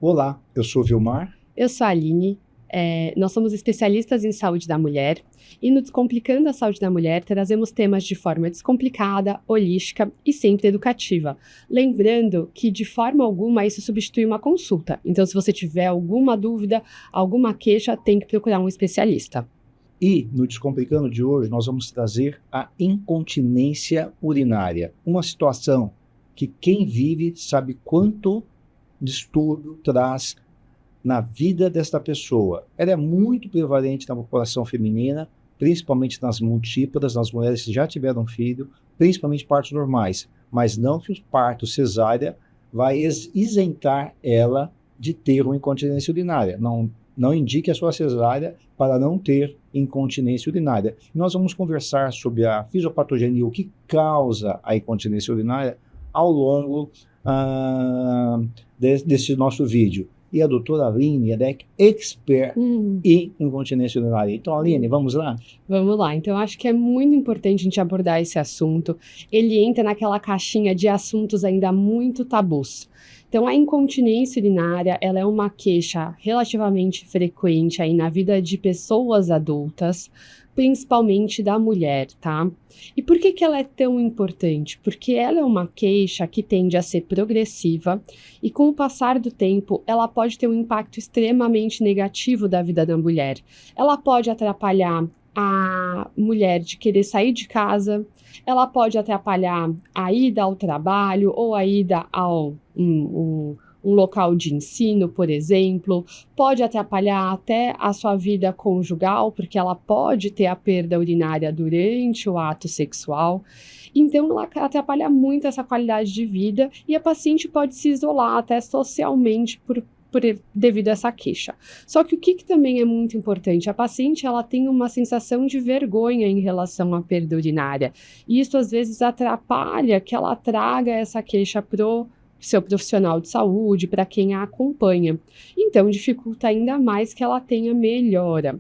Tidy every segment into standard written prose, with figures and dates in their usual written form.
Olá, eu sou Vilmar. Eu sou a Aline, nós somos especialistas em saúde da mulher e no Descomplicando a Saúde da Mulher trazemos temas de forma descomplicada, holística e sempre educativa. Lembrando que de forma alguma isso substitui uma consulta, então se você tiver alguma dúvida, alguma queixa, tem que procurar um especialista. E no Descomplicando de hoje nós vamos trazer a incontinência urinária, uma situação que quem vive sabe quanto distúrbio traz na vida desta pessoa. Ela é muito prevalente na população feminina, principalmente nas múltiplas, nas mulheres que já tiveram filho, principalmente partos normais, mas não que o parto cesárea vai isentar ela de ter uma incontinência urinária. Não indique a sua cesárea para não ter incontinência urinária. Nós vamos conversar sobre a fisiopatogenia, o que causa a incontinência urinária ao longo desse nosso vídeo. E a doutora Aline é expert em incontinência urinária. Então, Aline, vamos lá? Vamos lá. Então, acho que é muito importante a gente abordar esse assunto. Ele entra naquela caixinha de assuntos ainda muito tabus. Então, a incontinência urinária, ela é uma queixa relativamente frequente aí na vida de pessoas adultas, principalmente da mulher, tá? E por que ela é tão importante? Porque ela é uma queixa que tende a ser progressiva e com o passar do tempo, ela pode ter um impacto extremamente negativo da vida da mulher. Ela pode atrapalhar a mulher de querer sair de casa, ela pode atrapalhar a ida ao trabalho ou a ida a um local de ensino, por exemplo, pode atrapalhar até a sua vida conjugal, porque ela pode ter a perda urinária durante o ato sexual. Então, ela atrapalha muito essa qualidade de vida e a paciente pode se isolar até socialmente devido a essa queixa. Só que o que também é muito importante, a paciente ela tem uma sensação de vergonha em relação à perda urinária, e isso às vezes atrapalha que ela traga essa queixa pro seu profissional de saúde, para quem a acompanha. Então, dificulta ainda mais que ela tenha melhora.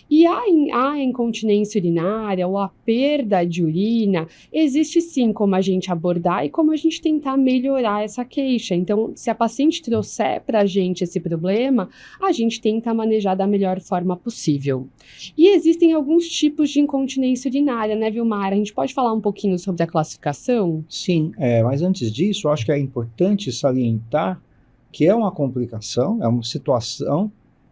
E a incontinência urinária ou a perda de urina, existe sim como a gente abordar e como a gente tentar melhorar essa queixa. Então, se a paciente trouxer para a gente esse problema, a gente tenta manejar da melhor forma possível. E existem alguns tipos de incontinência urinária, né, Vilmar? A gente pode falar um pouquinho sobre a classificação? Sim, mas antes disso, eu acho que é importante salientar que é uma complicação, é uma situação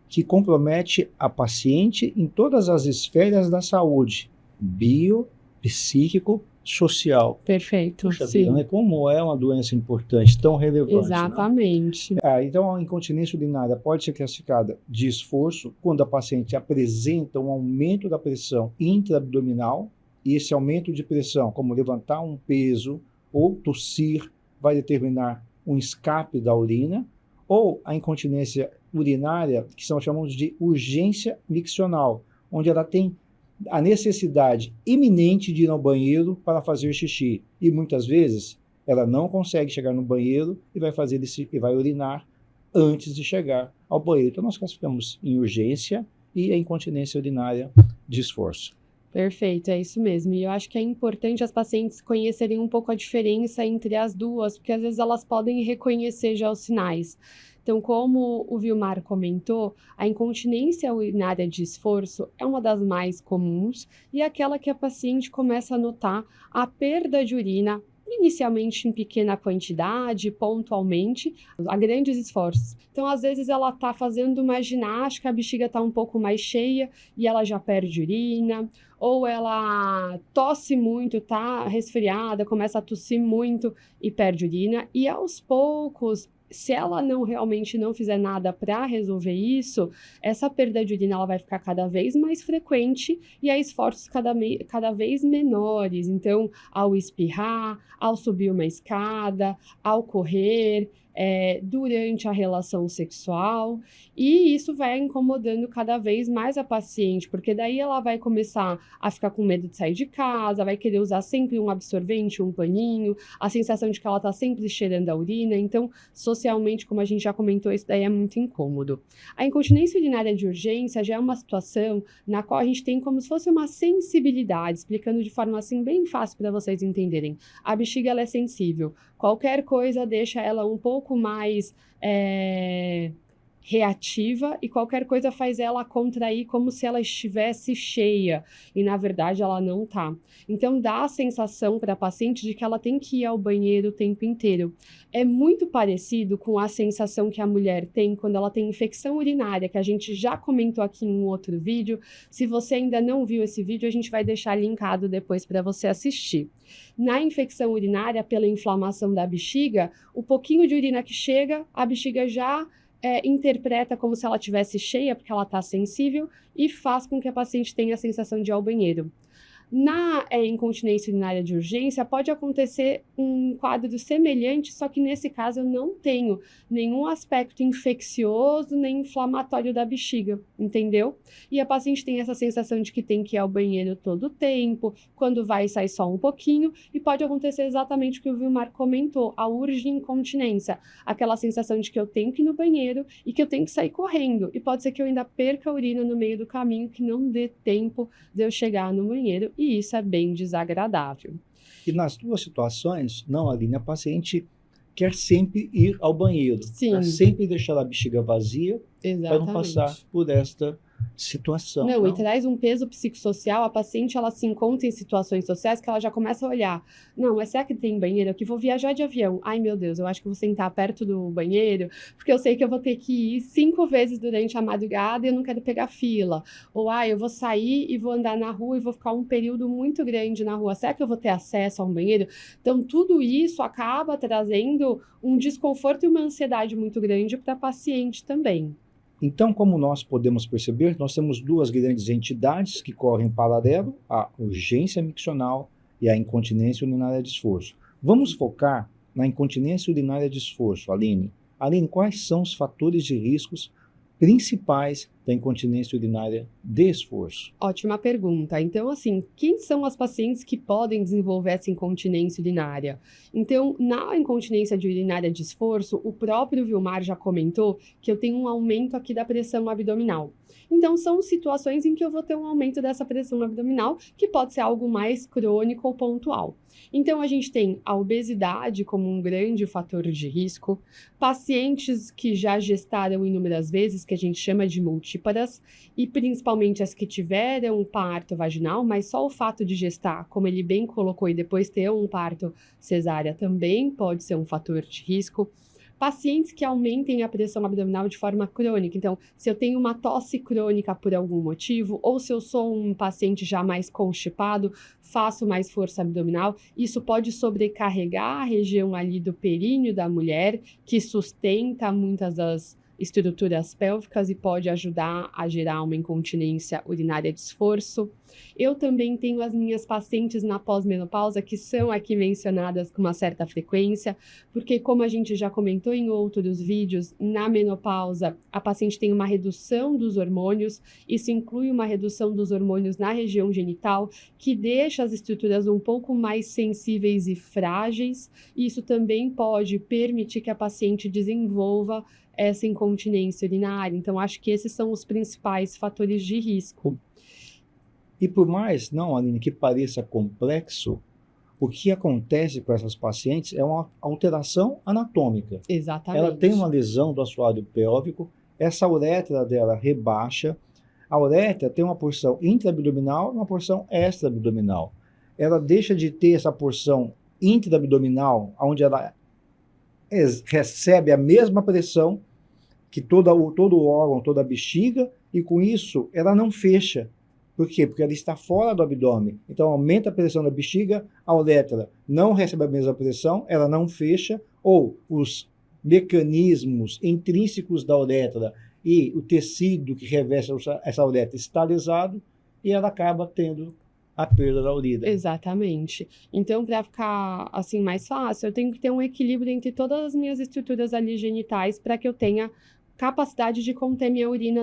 que compromete a paciente em todas as esferas da saúde, bio, psíquico, social. Perfeito, Puxa sim. vida, né? Como é uma doença importante, tão relevante. Exatamente. Né? Então, a incontinência urinária pode ser classificada de esforço quando a paciente apresenta um aumento da pressão intraabdominal, e esse aumento de pressão, como levantar um peso ou tossir, vai determinar um escape da urina, ou a incontinência urinária, que chamamos de urgência miccional, onde ela tem a necessidade iminente de ir ao banheiro para fazer xixi. E muitas vezes ela não consegue chegar no banheiro e vai urinar antes de chegar ao banheiro. Então nós classificamos em urgência e a incontinência urinária de esforço. Perfeito, é isso mesmo. E eu acho que é importante as pacientes conhecerem um pouco a diferença entre as duas, porque às vezes elas podem reconhecer já os sinais. Então, como o Vilmar comentou, a incontinência urinária de esforço é uma das mais comuns e é aquela que a paciente começa a notar a perda de urina, inicialmente em pequena quantidade, pontualmente, a grandes esforços. Então, às vezes, ela está fazendo uma ginástica, a bexiga está um pouco mais cheia e ela já perde urina, ou ela tosse muito, está resfriada, começa a tossir muito e perde urina, e aos poucos, se ela realmente não fizer nada para resolver isso, essa perda de urina ela vai ficar cada vez mais frequente e a esforços cada vez menores. Então, ao espirrar, ao subir uma escada, ao correr, durante a relação sexual, e isso vai incomodando cada vez mais a paciente, porque daí ela vai começar a ficar com medo de sair de casa, vai querer usar sempre um absorvente, um paninho, a sensação de que ela está sempre cheirando a urina. Então, socialmente, como a gente já comentou, isso daí é muito incômodo. A incontinência urinária de urgência já é uma situação na qual a gente tem como se fosse uma sensibilidade, explicando de forma assim bem fácil para vocês entenderem. A bexiga ela é sensível, qualquer coisa deixa ela um pouco pouco mais reativa e qualquer coisa faz ela contrair como se ela estivesse cheia e na verdade ela não tá. Então dá a sensação para a paciente de que ela tem que ir ao banheiro o tempo inteiro. É muito parecido com a sensação que a mulher tem quando ela tem infecção urinária, que a gente já comentou aqui em um outro vídeo. Se você ainda não viu esse vídeo, a gente vai deixar linkado depois para você assistir. Na infecção urinária, pela inflamação da bexiga, o pouquinho de urina que chega, a bexiga já interpreta como se ela estivesse cheia, porque ela está sensível, e faz com que a paciente tenha a sensação de ir ao banheiro. Na incontinência urinária de urgência, pode acontecer um quadro semelhante, só que nesse caso eu não tenho nenhum aspecto infeccioso nem inflamatório da bexiga, entendeu? E a paciente tem essa sensação de que tem que ir ao banheiro todo o tempo, quando vai sai só um pouquinho, e pode acontecer exatamente o que o Vilmar comentou, a urge-incontinência, aquela sensação de que eu tenho que ir no banheiro e que eu tenho que sair correndo, e pode ser que eu ainda perca a urina no meio do caminho, que não dê tempo de eu chegar no banheiro, e isso é bem desagradável. E nas duas situações, não, Aline, a paciente quer sempre ir ao banheiro, quer sempre deixar a bexiga vazia para não passar por esta situação. Não, e traz um peso psicossocial, a paciente ela se encontra em situações sociais que ela já começa a olhar, não, mas será que tem banheiro aqui? Vou viajar de avião, ai meu Deus, eu acho que vou sentar perto do banheiro, porque eu sei que eu vou ter que ir 5 vezes durante a madrugada e eu não quero pegar fila, ou eu vou sair e vou andar na rua e vou ficar um período muito grande na rua, será que eu vou ter acesso a um banheiro? Então tudo isso acaba trazendo um desconforto e uma ansiedade muito grande para a paciente também. Então, como nós podemos perceber, nós temos duas grandes entidades que correm em paralelo, a urgência miccional e a incontinência urinária de esforço. Vamos focar na incontinência urinária de esforço, Aline. Aline, quais são os fatores de riscos principais da incontinência urinária de esforço? Ótima pergunta. Então, assim, quem são as pacientes que podem desenvolver essa incontinência urinária? Então, na incontinência urinária de esforço, o próprio Vilmar já comentou que eu tenho um aumento aqui da pressão abdominal. Então, são situações em que eu vou ter um aumento dessa pressão abdominal, que pode ser algo mais crônico ou pontual. Então, a gente tem a obesidade como um grande fator de risco, pacientes que já gestaram inúmeras vezes, que a gente chama de multíparas, e principalmente as que tiveram um parto vaginal, mas só o fato de gestar, como ele bem colocou, e depois ter um parto cesárea também pode ser um fator de risco. Pacientes que aumentem a pressão abdominal de forma crônica. Então, se eu tenho uma tosse crônica por algum motivo, ou se eu sou um paciente já mais constipado, faço mais força abdominal, isso pode sobrecarregar a região ali do períneo da mulher, que sustenta muitas das estruturas pélvicas e pode ajudar a gerar uma incontinência urinária de esforço. Eu também tenho as minhas pacientes na pós-menopausa que são aqui mencionadas com uma certa frequência, porque como a gente já comentou em outros vídeos, na menopausa a paciente tem uma redução dos hormônios, isso inclui uma redução dos hormônios na região genital, que deixa as estruturas um pouco mais sensíveis e frágeis, e isso também pode permitir que a paciente desenvolva essa incontinência urinária. Então, acho que esses são os principais fatores de risco. E por mais, não, Aline, que pareça complexo, o que acontece com essas pacientes é uma alteração anatômica. Exatamente. Ela tem uma lesão do assoalho pélvico, essa uretra dela rebaixa, a uretra tem uma porção intraabdominal e uma porção extraabdominal. Ela deixa de ter essa porção intraabdominal, onde ela recebe a mesma pressão que todo o órgão, toda a bexiga, e com isso ela não fecha. Por quê? Porque ela está fora do abdômen. Então aumenta a pressão da bexiga, a uretra não recebe a mesma pressão, ela não fecha, ou os mecanismos intrínsecos da uretra e o tecido que reveste essa uretra está lesado, e ela acaba tendo a perda da urina. Exatamente. Então, para ficar assim mais fácil, eu tenho que ter um equilíbrio entre todas as minhas estruturas ali genitais para que eu tenha capacidade de conter minha urina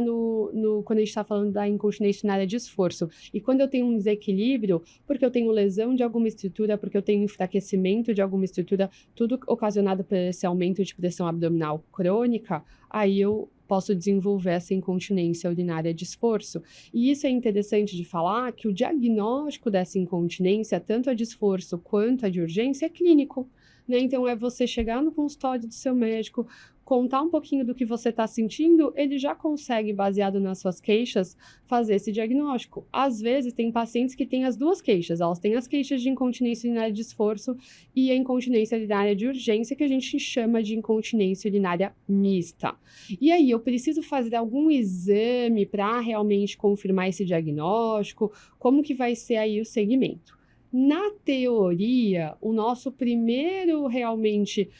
quando a gente está falando da incontinência urinária de esforço. E quando eu tenho um desequilíbrio, porque eu tenho lesão de alguma estrutura, porque eu tenho enfraquecimento de alguma estrutura, tudo ocasionado por esse aumento de pressão abdominal crônica, aí eu posso desenvolver essa incontinência urinária de esforço. E isso é interessante de falar, que o diagnóstico dessa incontinência, tanto a de esforço quanto a de urgência, é clínico. né? Então, é você chegar no consultório do seu médico, contar um pouquinho do que você está sentindo, ele já consegue, baseado nas suas queixas, fazer esse diagnóstico. Às vezes, tem pacientes que têm as duas queixas, elas têm as queixas de incontinência urinária de esforço e a incontinência urinária de urgência, que a gente chama de incontinência urinária mista. E aí, eu preciso fazer algum exame para realmente confirmar esse diagnóstico? Como que vai ser aí o segmento? Na teoria, o nosso primeiro realmente,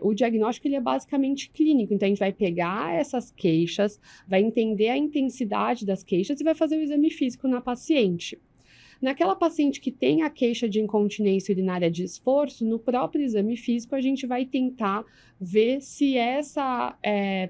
o diagnóstico ele é basicamente clínico, então a gente vai pegar essas queixas, vai entender a intensidade das queixas e vai fazer o exame físico na paciente. Naquela paciente que tem a queixa de incontinência urinária de esforço, no próprio exame físico a gente vai tentar ver se essa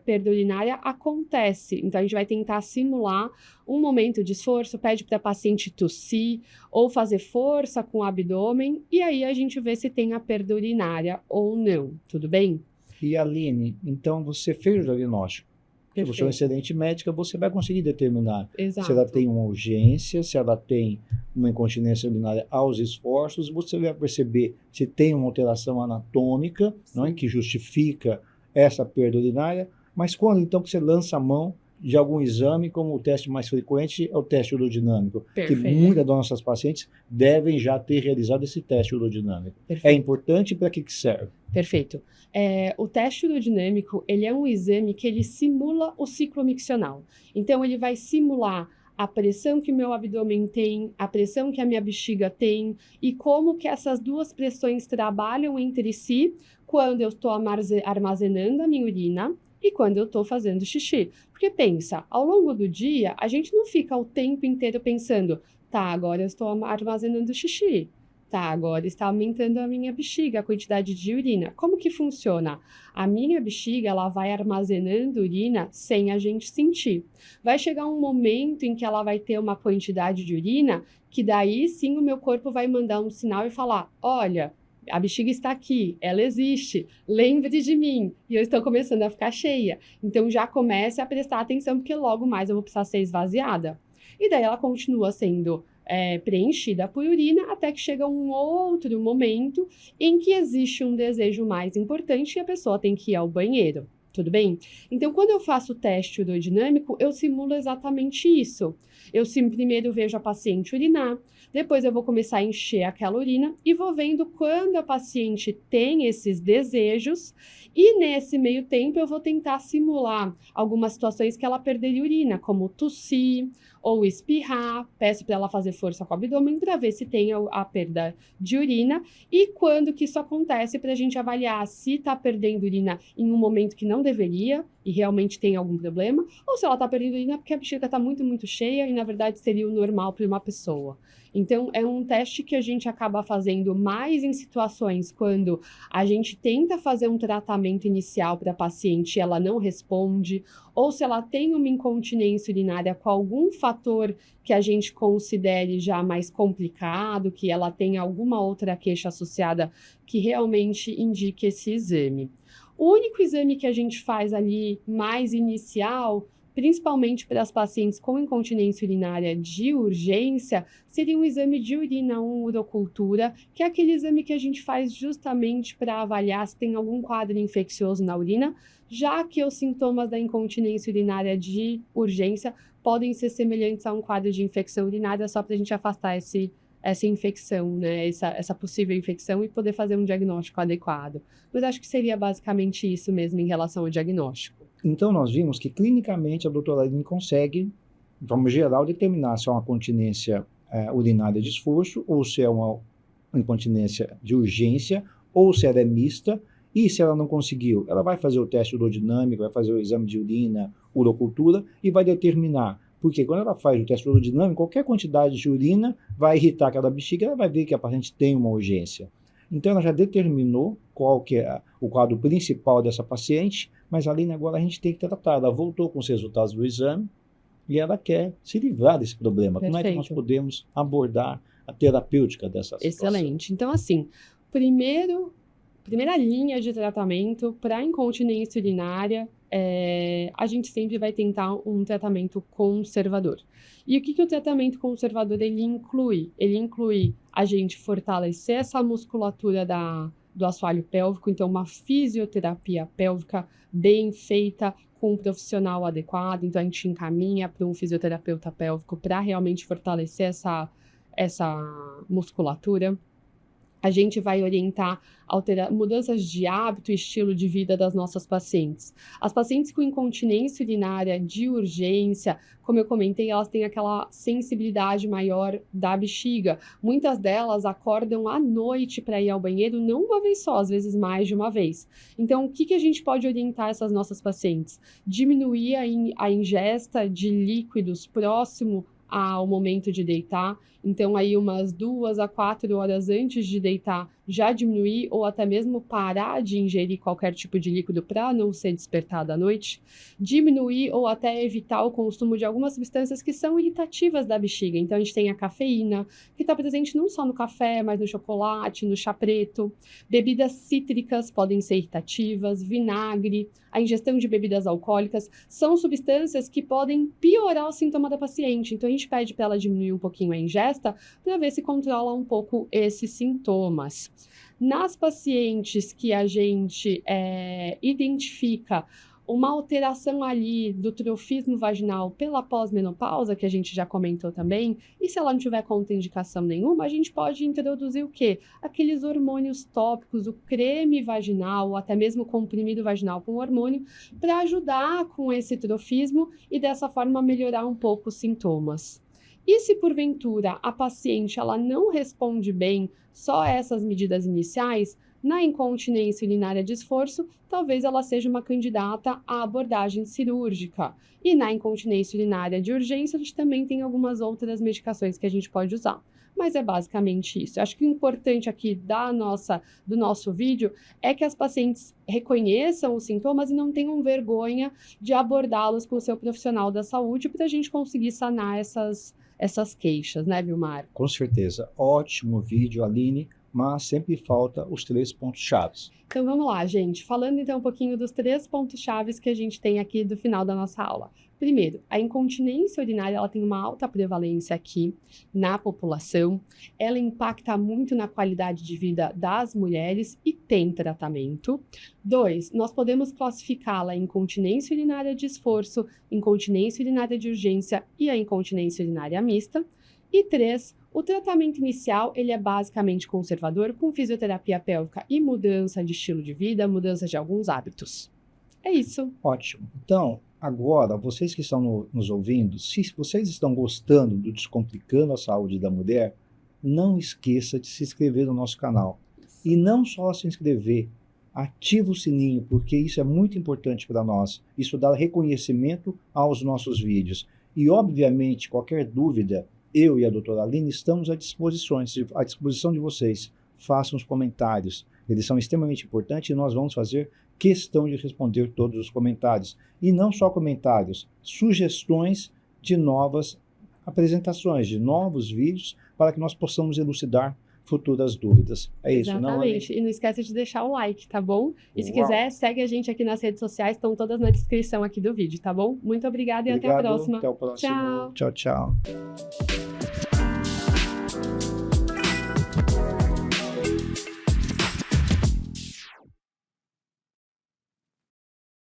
perda urinária acontece. Então a gente vai tentar simular um momento de esforço, pede para a paciente tossir ou fazer força com o abdômen e aí a gente vê se tem a perda urinária ou não, tudo bem? E Aline, então você fez o diagnóstico. Se você é uma excelente médica, você vai conseguir determinar se ela tem uma urgência, se ela tem uma incontinência urinária aos esforços, você vai perceber se tem uma alteração anatômica, não é, que justifica essa perda urinária, mas quando então que você lança a mão de algum exame, como o teste mais frequente é o teste urodinâmico, que muitas das nossas pacientes devem já ter realizado esse teste urodinâmico. É importante para que serve? Perfeito. O teste urodinâmico, ele é um exame que ele simula o ciclo miccional. Então, ele vai simular a pressão que o meu abdômen tem, a pressão que a minha bexiga tem e como que essas duas pressões trabalham entre si quando eu estou armazenando a minha urina e quando eu estou fazendo xixi. Porque pensa, ao longo do dia, a gente não fica o tempo inteiro pensando, tá, agora eu estou armazenando xixi. Tá, agora está aumentando a minha bexiga, a quantidade de urina. Como que funciona? A minha bexiga, ela vai armazenando urina sem a gente sentir. Vai chegar um momento em que ela vai ter uma quantidade de urina que daí sim o meu corpo vai mandar um sinal e falar, olha, a bexiga está aqui, ela existe, lembre de mim, e eu estou começando a ficar cheia. Então já comece a prestar atenção, porque logo mais eu vou precisar ser esvaziada. E daí ela continua sendo preenchida por urina até que chega um outro momento em que existe um desejo mais importante e a pessoa tem que ir ao banheiro. Tudo bem? Então, quando eu faço o teste urodinâmico, eu simulo exatamente isso. Eu primeiro vejo a paciente urinar, depois eu vou começar a encher aquela urina e vou vendo quando a paciente tem esses desejos e nesse meio tempo eu vou tentar simular algumas situações que ela perderia urina, como tossir ou espirrar, peço para ela fazer força com o abdômen para ver se tem a perda de urina e quando que isso acontece para a gente avaliar se está perdendo urina em um momento que não deveria e realmente tem algum problema, ou se ela está perdendo urina porque a bexiga está muito, muito cheia e na verdade seria o normal para uma pessoa. Então, é um teste que a gente acaba fazendo mais em situações quando a gente tenta fazer um tratamento inicial para a paciente e ela não responde, ou se ela tem uma incontinência urinária com algum fator que a gente considere já mais complicado, que ela tem alguma outra queixa associada que realmente indique esse exame. O único exame que a gente faz ali mais inicial, principalmente para as pacientes com incontinência urinária de urgência, seria um exame de urina, uma urocultura, que é aquele exame que a gente faz justamente para avaliar se tem algum quadro infeccioso na urina, já que os sintomas da incontinência urinária de urgência podem ser semelhantes a um quadro de infecção urinária, só para a gente afastar essa infecção, né? Essa possível infecção e poder fazer um diagnóstico adequado. Mas acho que seria basicamente isso mesmo em relação ao diagnóstico. Então, nós vimos que clinicamente a doutora Aline consegue, de forma geral, determinar se é uma continência urinária de esforço, ou se é uma incontinência de urgência, ou se ela é mista, e se ela não conseguiu, ela vai fazer o teste urodinâmico, vai fazer o exame de urina, urocultura, e vai determinar. Porque quando ela faz o teste urodinâmico, qualquer quantidade de urina vai irritar aquela bexiga, ela vai ver que a paciente tem uma urgência. Então, ela já determinou qual que é o quadro principal dessa paciente, mas Aline, agora a gente tem que tratar. Ela voltou com os resultados do exame e ela quer se livrar desse problema. Perfeito. Como é que nós podemos abordar a terapêutica dessa situação? Excelente. Então, assim, primeira linha de tratamento para incontinência urinária, a gente sempre vai tentar um tratamento conservador. E o que o tratamento conservador ele inclui? Ele inclui a gente fortalecer essa musculatura do assoalho pélvico, então uma fisioterapia pélvica bem feita, com um profissional adequado, então a gente encaminha para um fisioterapeuta pélvico para realmente fortalecer essa musculatura. A gente vai orientar mudanças de hábito e estilo de vida das nossas pacientes. As pacientes com incontinência urinária de urgência, como eu comentei, elas têm aquela sensibilidade maior da bexiga. Muitas delas acordam à noite para ir ao banheiro, não uma vez só, às vezes mais de uma vez. Então, o que a gente pode orientar essas nossas pacientes? Diminuir a ingesta de líquidos próximo ao momento de deitar, então aí umas 2 a 4 horas antes de deitar já diminuir ou até mesmo parar de ingerir qualquer tipo de líquido para não ser despertado à noite, diminuir ou até evitar o consumo de algumas substâncias que são irritativas da bexiga. Então a gente tem a cafeína, que está presente não só no café, mas no chocolate, no chá preto. Bebidas cítricas podem ser irritativas, vinagre, a ingestão de bebidas alcoólicas, são substâncias que podem piorar o sintoma da paciente. Então a gente pede para ela diminuir um pouquinho a ingesta para ver se controla um pouco esses sintomas. Nas pacientes que a gente identifica uma alteração ali do trofismo vaginal pela pós-menopausa, que a gente já comentou também, e se ela não tiver contraindicação nenhuma, a gente pode introduzir o quê? Aqueles hormônios tópicos, o creme vaginal, ou até mesmo o comprimido vaginal com hormônio, para ajudar com esse trofismo e dessa forma melhorar um pouco os sintomas. E se porventura a paciente ela não responde bem só a essas medidas iniciais, na incontinência urinária de esforço, talvez ela seja uma candidata à abordagem cirúrgica. E na incontinência urinária de urgência, a gente também tem algumas outras medicações que a gente pode usar. Mas é basicamente isso. Eu acho que o importante aqui do nosso vídeo é que as pacientes reconheçam os sintomas e não tenham vergonha de abordá-los com o seu profissional da saúde para a gente conseguir sanar essas queixas, né, Vilmar? Com certeza. Ótimo vídeo, Aline, mas sempre falta os 3 pontos-chave. Então vamos lá, gente. Falando então um pouquinho dos 3 pontos-chave que a gente tem aqui do final da nossa aula. Primeiro, a incontinência urinária ela tem uma alta prevalência aqui na população. Ela impacta muito na qualidade de vida das mulheres e tem tratamento. 2, nós podemos classificá-la em incontinência urinária de esforço, incontinência urinária de urgência e a incontinência urinária mista. E 3, o tratamento inicial ele é basicamente conservador, com fisioterapia pélvica e mudança de estilo de vida, mudança de alguns hábitos. É isso. Ótimo. Então, agora, vocês que estão nos ouvindo, se vocês estão gostando do Descomplicando a Saúde da Mulher, não esqueça de se inscrever no nosso canal. E não só se inscrever, ativa o sininho, porque isso é muito importante para nós. Isso dá reconhecimento aos nossos vídeos. E, obviamente, qualquer dúvida, eu e a doutora Aline estamos à disposição de vocês. Façam os comentários. Eles são extremamente importantes e nós vamos fazer questão de responder todos os comentários. E não só comentários, sugestões de novas apresentações, de novos vídeos, para que nós possamos elucidar futuras dúvidas. É isso, não, Aline? Exatamente. E não esqueça de deixar o like, tá bom? E se quiser, segue a gente aqui nas redes sociais, estão todas na descrição aqui do vídeo, tá bom? Muito obrigada e até a próxima. Até o próximo. Tchau. Tchau, tchau.